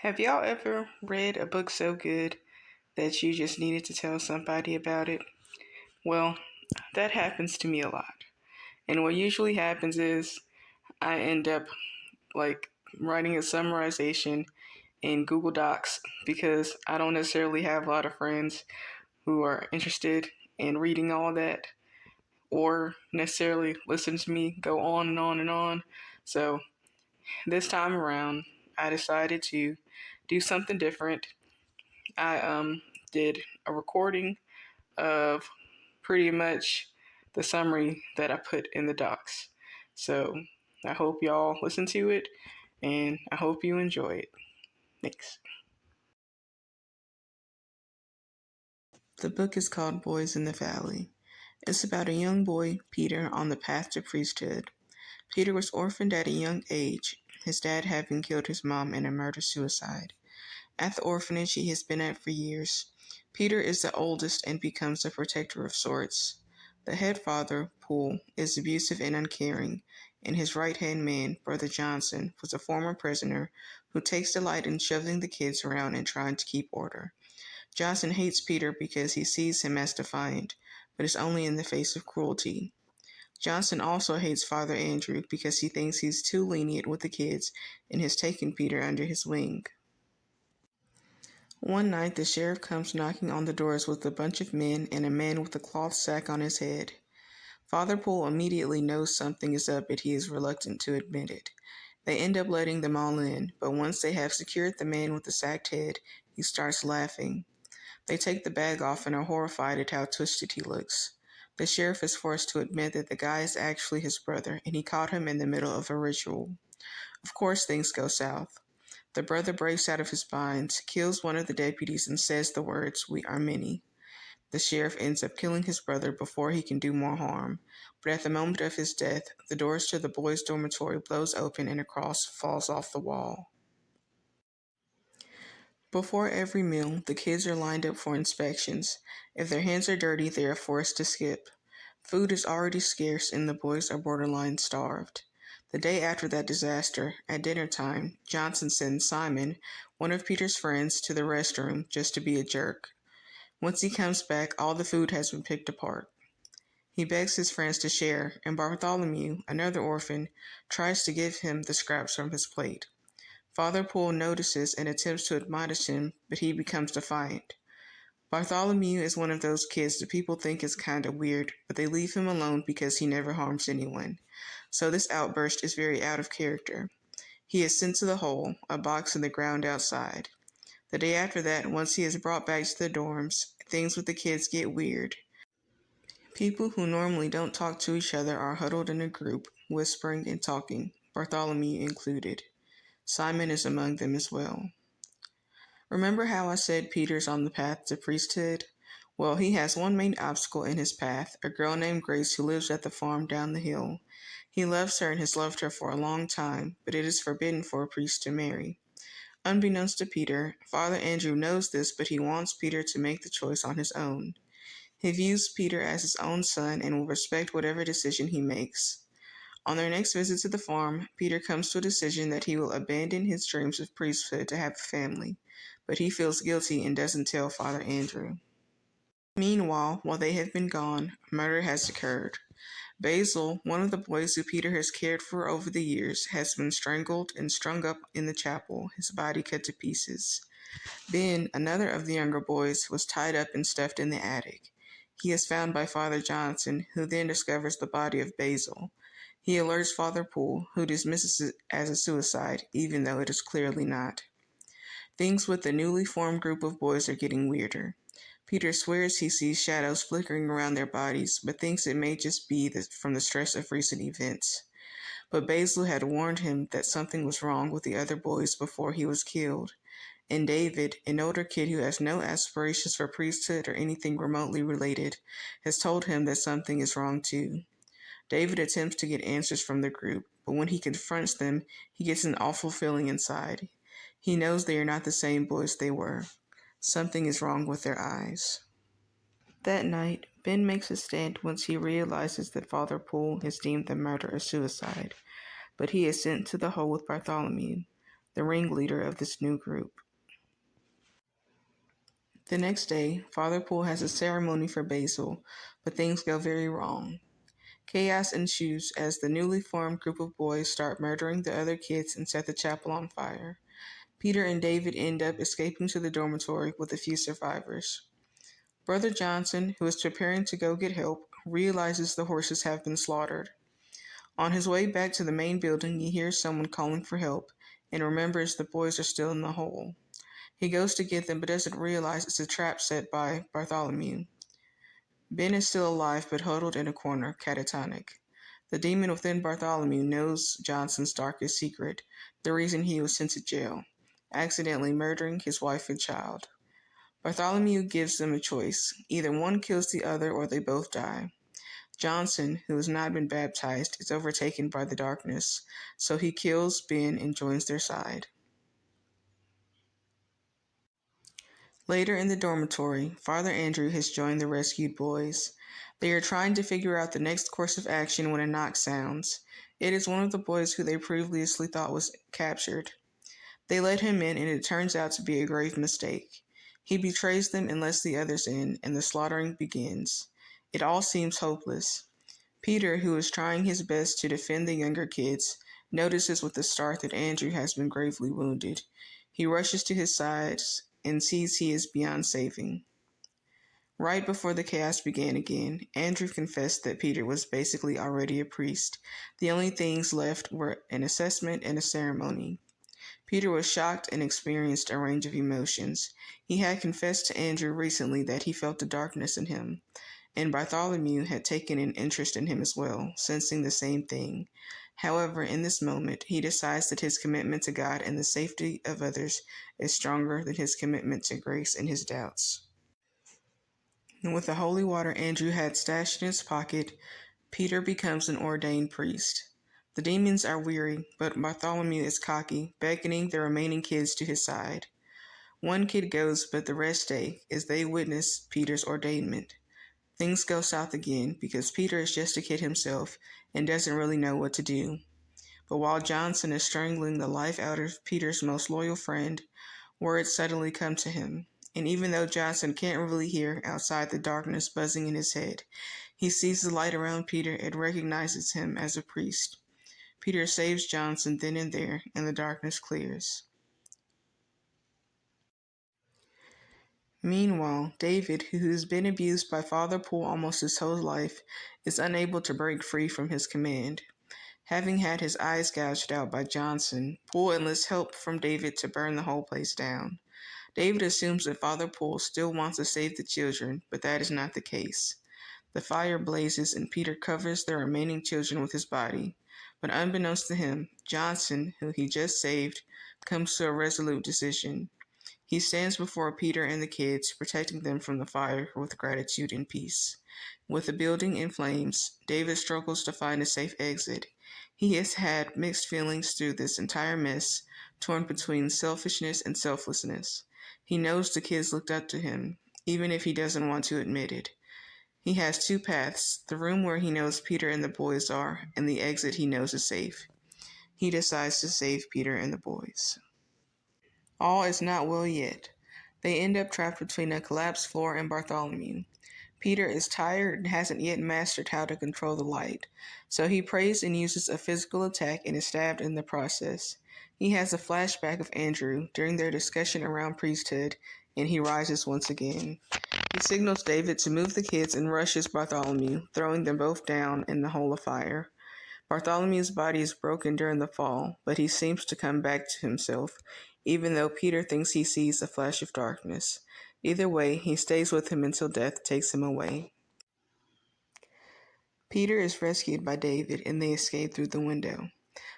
Have y'all ever read a book so good that you just needed to tell somebody about it? Well, that happens to me a lot. And what usually happens is I end up like writing a summarization in Google Docs because I don't necessarily have a lot of friends who are interested in reading all that or necessarily listen to me go on and on and on. So this time around, I decided to do something different. I did a recording of pretty much the summary that I put in the docs. So I hope y'all listen to it and I hope you enjoy it. Thanks. The book is called Boys in the Valley. It's about a young boy, Peter, on the path to priesthood. Peter was orphaned at a young age, his dad having killed his mom in a murder-suicide. At the orphanage he has been at for years, Peter is the oldest and becomes a protector of sorts. The head father, Poole, is abusive and uncaring, and his right-hand man, Brother Johnson, was a former prisoner who takes delight in shoving the kids around and trying to keep order. Johnson hates Peter because he sees him as defiant, but it's only in the face of cruelty. Johnson also hates Father Andrew because he thinks he's too lenient with the kids and has taken Peter under his wing. One night the sheriff comes knocking on the doors with a bunch of men and a man with a cloth sack on his head. Father Poole immediately knows something is up, but he is reluctant to admit it. They end up letting them all in, but once they have secured the man with the sacked head, he starts laughing. They take the bag off and are horrified at how twisted he looks. The sheriff is forced to admit that the guy is actually his brother, and he caught him in the middle of a ritual. Of course things go south. The brother breaks out of his binds, kills one of the deputies, and says the words, "We are many." The sheriff ends up killing his brother before he can do more harm, but at the moment of his death, the doors to the boys' dormitory blows open and a cross falls off the wall. Before every meal, the kids are lined up for inspections. If their hands are dirty, they are forced to skip. Food is already scarce and the boys are borderline starved. The day after that disaster, at dinner time, Johnson sends Simon, one of Peter's friends, to the restroom just to be a jerk. Once he comes back, all the food has been picked apart. He begs his friends to share, and Bartholomew, another orphan, tries to give him the scraps from his plate. Father Poole notices and attempts to admonish him, but he becomes defiant. Bartholomew is one of those kids that people think is kinda weird, but they leave him alone because he never harms anyone. So this outburst is very out of character. He is sent to the hole, a box in the ground outside. The day after that, once he is brought back to the dorms, things with the kids get weird. People who normally don't talk to each other are huddled in a group, whispering and talking, Bartholomew included. Simon is among them as well. Remember how I said Peter's on the path to priesthood? Well, he has one main obstacle in his path, a girl named Grace who lives at the farm down the hill. He loves her and has loved her for a long time, but it is forbidden for a priest to marry. Unbeknownst to Peter, Father Andrew knows this, but he wants Peter to make the choice on his own. He views Peter as his own son and will respect whatever decision he makes. On their next visit to the farm, Peter comes to a decision that he will abandon his dreams of priesthood to have a family, but he feels guilty and doesn't tell Father Andrew. Meanwhile, while they have been gone, murder has occurred. Basil, one of the boys who Peter has cared for over the years, has been strangled and strung up in the chapel, his body cut to pieces. Ben, another of the younger boys, was tied up and stuffed in the attic. He is found by Father Johnson, who then discovers the body of Basil. He alerts Father Poole, who dismisses it as a suicide, even though it is clearly not. Things with the newly formed group of boys are getting weirder. Peter swears he sees shadows flickering around their bodies, but thinks it may just be from the stress of recent events. But Basil had warned him that something was wrong with the other boys before he was killed. And David, an older kid who has no aspirations for priesthood or anything remotely related, has told him that something is wrong too. David attempts to get answers from the group, but when he confronts them, he gets an awful feeling inside. He knows they are not the same boys they were. Something is wrong with their eyes. That night, Ben makes a stand once he realizes that Father Poole has deemed the murder a suicide, but he is sent to the hole with Bartholomew. the ringleader of this new group. The next day, Father Poole has a ceremony for Basil, but things go very wrong. Chaos ensues as the newly formed group of boys start murdering the other kids and set the chapel on fire. Peter and David end up escaping to the dormitory with a few survivors. Brother Johnson, who is preparing to go get help, realizes the horses have been slaughtered. On his way back to the main building, he hears someone calling for help and remembers the boys are still in the hole. He goes to get them but doesn't realize it's a trap set by Bartholomew. Ben is still alive but huddled in a corner, catatonic. The demon within Bartholomew knows Johnson's darkest secret, the reason he was sent to jail, accidentally murdering his wife and child. Bartholomew gives them a choice. Either one kills the other or they both die. Johnson, who has not been baptized, is overtaken by the darkness, so he kills Ben and joins their side. Later in the dormitory, Father Andrew has joined the rescued boys. They are trying to figure out the next course of action when a knock sounds. It is one of the boys who they previously thought was captured. They let him in and it turns out to be a grave mistake. He betrays them and lets the others in, and the slaughtering begins. It all seems hopeless. Peter, who is trying his best to defend the younger kids, notices with a start that Andrew has been gravely wounded. He rushes to his side and sees he is beyond saving. Right before the chaos began again, Andrew confessed that Peter was basically already a priest. The only things left were an assessment and a ceremony. Peter was shocked and experienced a range of emotions. He had confessed to Andrew recently that he felt the darkness in him, and Bartholomew had taken an interest in him as well, sensing the same thing. However, in this moment, he decides that his commitment to God and the safety of others is stronger than his commitment to grace and his doubts. And with the holy water Andrew had stashed in his pocket, Peter becomes an ordained priest. The demons are weary, but Bartholomew is cocky, beckoning the remaining kids to his side. One kid goes, but the rest stay as they witness Peter's ordainment. Things go south again because Peter is just a kid himself and doesn't really know what to do. But while Johnson is strangling the life out of Peter's most loyal friend, words suddenly come to him. And even though Johnson can't really hear outside the darkness buzzing in his head, he sees the light around Peter and recognizes him as a priest. Peter saves Johnson then and there, and the darkness clears. Meanwhile, David, who has been abused by Father Poole almost his whole life, is unable to break free from his command. Having had his eyes gouged out by Johnson, Poole enlists help from David to burn the whole place down. David assumes that Father Poole still wants to save the children, but that is not the case. The fire blazes and Peter covers the remaining children with his body. But unbeknownst to him, Johnson, who he just saved, comes to a resolute decision. He stands before Peter and the kids, protecting them from the fire with gratitude and peace. With the building in flames, David struggles to find a safe exit. He has had mixed feelings through this entire mess, torn between selfishness and selflessness. He knows the kids looked up to him, even if he doesn't want to admit it. He has two paths, the room where he knows Peter and the boys are, and the exit he knows is safe. He decides to save Peter and the boys. All is not well yet. They end up trapped between a collapsed floor and Bartholomew. Peter is tired and hasn't yet mastered how to control the light, so he prays and uses a physical attack and is stabbed in the process. He has a flashback of Andrew during their discussion around priesthood, and he rises once again. He signals David to move the kids and rushes Bartholomew, throwing them both down in the hole of fire. Bartholomew's body is broken during the fall, but he seems to come back to himself, even though Peter thinks he sees a flash of darkness. Either way, he stays with him until death takes him away. Peter is rescued by David, and they escape through the window.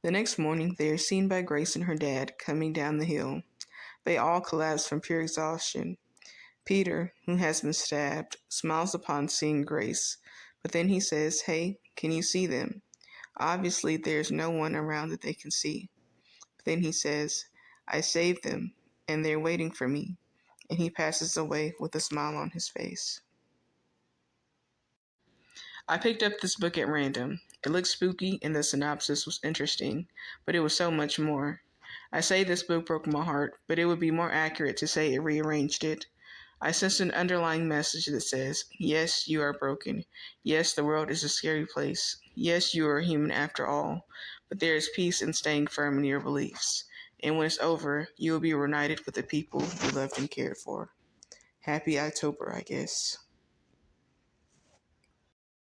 The next morning, they are seen by Grace and her dad coming down the hill. They all collapse from pure exhaustion. Peter, who has been stabbed, smiles upon seeing Grace, but then he says, "Hey, can you see them?" Obviously, there's no one around that they can see. But then he says, "I saved them, and they're waiting for me," and he passes away with a smile on his face. I picked up this book at random. It looked spooky and the synopsis was interesting, but it was so much more. I say this book broke my heart, but it would be more accurate to say it rearranged it. I sense an underlying message that says, yes, you are broken. Yes, the world is a scary place. Yes, you are human after all. But there is peace in staying firm in your beliefs. And when it's over, you will be reunited with the people you loved and cared for. Happy October, I guess.